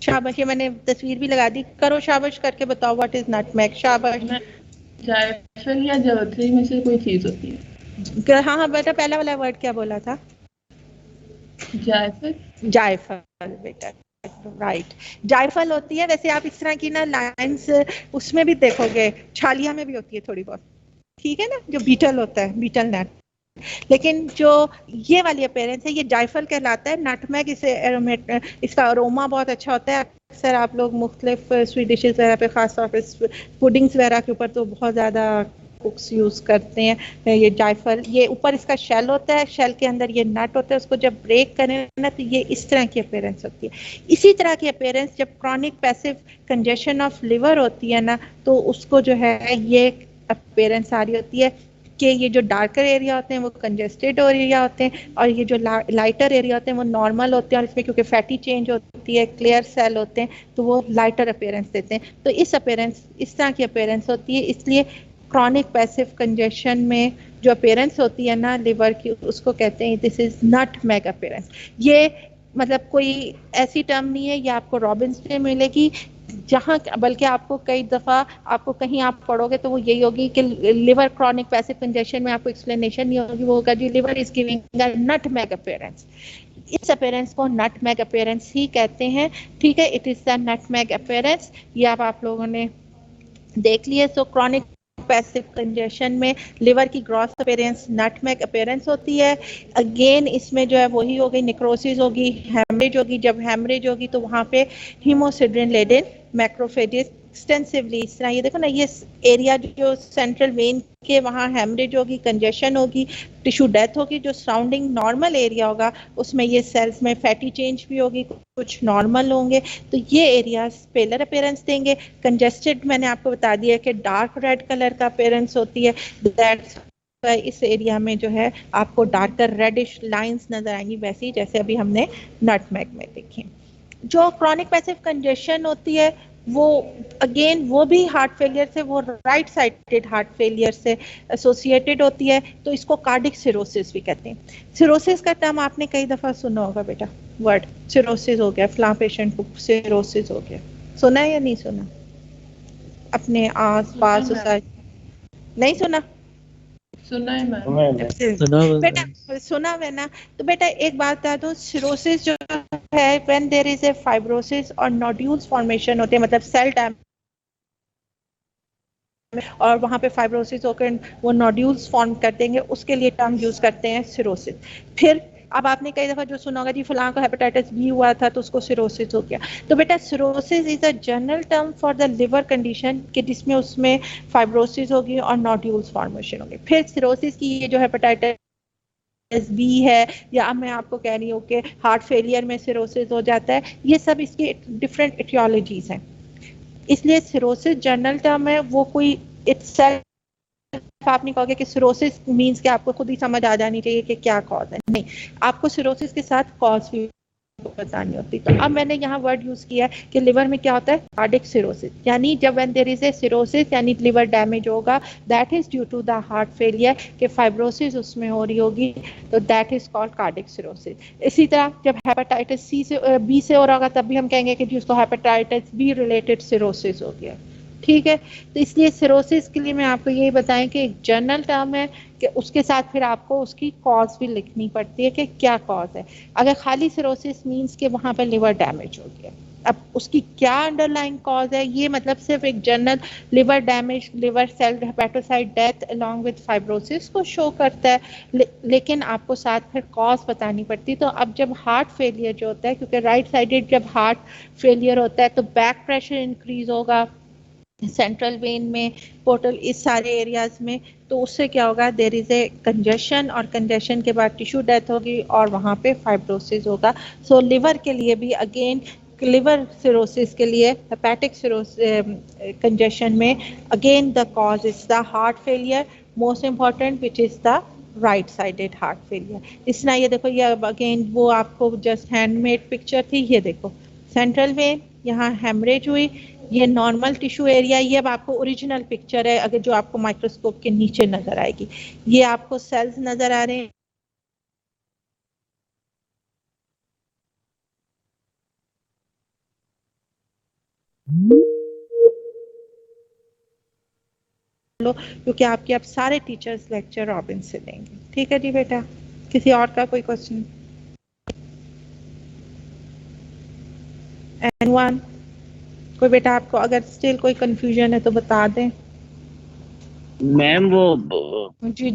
S1: शाबाश, ये मैंने तस्वीर भी लगा दी, करो शाबाश करके बताओ व्हाट इज नटमेग, शाबाश।
S5: जायफल या जवतरी में से कोई चीज होती है।
S1: हाँ हाँ बेटा, पहला वाला वर्ड क्या बोला था?
S5: जायफल।
S1: जायफल बेटा, राइट, जायफल होती है। वैसे आप इस तरह की ना लाइंस उसमें भी देखोगे, छालिया में भी होती है थोड़ी बहुत, ठीक है ना, जो बीटल होता है, बीटल नट। लेकिन जो ये वाली अपीयरेंस है ये जायफल कहलाता है। नटमेग इसे इसका अरोमा बहुत अच्छा होता है। अक्सर आप लोग मुख्तलिफ स्वीट डिशेज वगैरह पे, खासतौर पे पुडिंग्स वगैरह के ऊपर तो बहुत ज़्यादा कुक्स यूज़ करते हैं ये जायफल। ये ऊपर इसका शेल होता है, शेल के अंदर ये नट होता है, उसको जब ब्रेक करें ना तो ये इस तरह की अपीयरेंस होती है। इसी तरह की अपीयरेंस जब chronic passive congestion of liver होती है ना, तो उसको जो है ये अपीयरेंस आ रही होती है कि ये जो डार्कर एरिया होते हैं वो कंजेस्टेड एरिया होते हैं, और ये जो लाइटर एरिया होते हैं वो नॉर्मल होते हैं। और इसमें क्योंकि फैटी चेंज होती है, क्लियर सेल होते हैं, तो वो लाइटर अपीयरेंस देते हैं। तो इस अपीयरेंस, इस तरह की अपीयरेंस होती है। इसलिए क्रॉनिक पैसिव कंजेशन में जो अपीयरेंस होती है ना लिवर की, उसको कहते हैं दिस इज नटमेग अपीयरेंस। ये मतलब कोई ऐसी टर्म नहीं है, ये आपको रॉबिन्स में मिलेगी जहाँ, बल्कि आपको कई दफ़ा आपको कहीं आप पढ़ोगे तो वो यही होगी कि लिवर क्रॉनिक पैसिव कंजेशन में आपको एक्सप्लेनेशन नहीं होगी, वो होगा जी liver is giving a nutmeg appearance. इस अपीयरेंस को नटमेग अपीयरेंस ही कहते हैं, ठीक है। It is the nutmeg appearance, ये आप लोगों ने देख लिए। सो क्रॉनिक पैसिव कंजेशन में लिवर की ग्रॉस अपीयरेंस नटमेग अपीयरेंस होती है। अगेन इसमें जो है वही हो गई, निक्रोसिस होगी, हेमरेज होगी। जब हेमरेज होगी तो वहाँ पे हीमोसिड्रिन लेडेन मैक्रोफेजेस एक्सटेंसिवली, इस तरह ये देखो ना, ये एरिया जो सेंट्रल वेन के वहाँ हेमरेज होगी, कंजेशन होगी, टिश्यू डेथ होगी। जो सराउंडिंग नॉर्मल एरिया होगा उसमें ये सेल्स में फैटी चेंज भी होगी, कुछ नॉर्मल होंगे, तो ये एरियाज पेलर अपीयरेंस देंगे। कंजेस्टेड मैंने आपको बता दिया कि डार्क रेड कलर का अपीयरेंस होती है। दैट्स इस एरिया में जो है आपको डार्कर रेडिश लाइंस नजर आएंगी, वैसे ही जैसे अभी हमने नटमेग में देखी। जो क्रॉनिक पैसिव कंजेशन होती है वो अगेन वो भी हार्ट फेलियर से, वो राइट साइडेड हार्ट फेलियर से एसोसिएटेड होती है, तो इसको कार्डिक सिरोसिस भी कहते हैं। सिरोसिस का टर्म आपने कई दफा सुना होगा बेटा, वर्ड सिरोसिस हो गया, फलां पेशेंट को सिरोसिस हो गया, सुना है या नहीं सुना? अपने आस पास सोसाइटी नहीं सुना?
S5: सुना है मैम।
S1: बेटा सुना है ना? तो बेटा एक बात बता दो, सिरोसिस जो है when there is a fibrosis और नोड्यूल्स फॉर्मेशन होते हैं, मतलब सेल डैमेज और वहाँ पे फाइब्रोसिस होकर वो नोड्यूल्स फॉर्म कर देंगे, उसके लिए टर्म यूज करते हैं सिरोसिस। फिर अब आपने कई दफा जो सुना होगा जी फलां को हेपेटाइटिस बी हुआ था तो उसको सिरोसिस हो गया। तो बेटा cirrhosis is a general term for the liver condition कि जिसमें उसमें फाइब्रोसिस होगी और नोड्यूल्स फॉर्मेशन होगी। फिर सिरोसिस की ये जो हेपेटाइटिस बी है, या मैं आपको कह रही हूँ कि हार्ट फेलियर में सिरोसिस हो जाता है, ये सब इसकी डिफरेंट एटियोलॉजीज हैं। इसलिए सिरोसिस जनरल टर्म है, वो कोई इटसेल्फ आप नहीं कहोगे कि सिरोसिस मींस कि आपको खुद ही समझ आ जानी चाहिए कि क्या कॉज है, नहीं, आपको सिरोसिस के साथ कॉज भी बतानी होती। तो अब मैंने यहाँ वर्ड यूज किया है कि लिवर में क्या होता है, कार्डिक सिरोसिस, यानी जब when there is a cirrhosis यानी लिवर डैमेज होगा, that is due to the heart failure, कि फाइब्रोसिस उसमें हो रही होगी, तो that is called cardiac cirrhosis. इसी तरह जब हेपेटाइटिस सी से बी से हो रहा होगा, तब भी हम कहेंगे कि जिसको हेपेटाइटिस बी रिलेटेड सिरोसिस हो गया। ठीक है, तो इसलिए सिरोसिस के लिए मैं आपको यही बताएं कि एक जनरल टर्म है, कि उसके साथ फिर आपको उसकी कॉज भी लिखनी पड़ती है कि क्या कॉज है। अगर खाली सिरोसिस मींस कि वहां पर लिवर डैमेज हो गया, अब उसकी क्या अंडरलाइंग कॉज है, ये मतलब सिर्फ एक general liver damage, liver cell hepatocyte death along with fibrosis को शो करता है, लेकिन आपको साथ फिर कॉज बतानी पड़ती है। तो अब जब हार्ट फेलियर जो होता है, क्योंकि राइट साइडेड जब हार्ट फेलियर होता है तो बैक प्रेशर इंक्रीज होगा, सेंट्रल वेन में, पोर्टल, इस सारे एरियाज में, तो उससे क्या होगा, देयर इज ए कंजेशन, और कंजेशन के बाद टिश्यू डेथ होगी और वहाँ पे फाइब्रोसिस होगा। सो लिवर के लिए भी अगेन, लिवर सिरोसिस के लिए, हेपेटिक कंजेशन में again the cause is the heart failure, most important, which is the right sided heart failure. इस तरह ये देखो, ये अगेन वो आपको जस्ट हैंडमेड पिक्चर थी, ये देखो सेंट्रल वेन, यहाँ हेमरेज हुई, ये नॉर्मल टिश्यू एरिया, ये अब आपको ओरिजिनल पिक्चर है, अगर जो आपको माइक्रोस्कोप के नीचे नजर आएगी, ये आपको सेल्स नजर आ रहे हैं, क्योंकि आपके अब सारे टीचर्स लेक्चर रॉबिन से देंगे। ठीक है जी बेटा, किसी और का कोई क्वेश्चन? एनीवन? कोई बेटा आपको अगर स्टिल कोई कंफ्यूजन है तो बता दें।
S3: मैम वो
S1: जी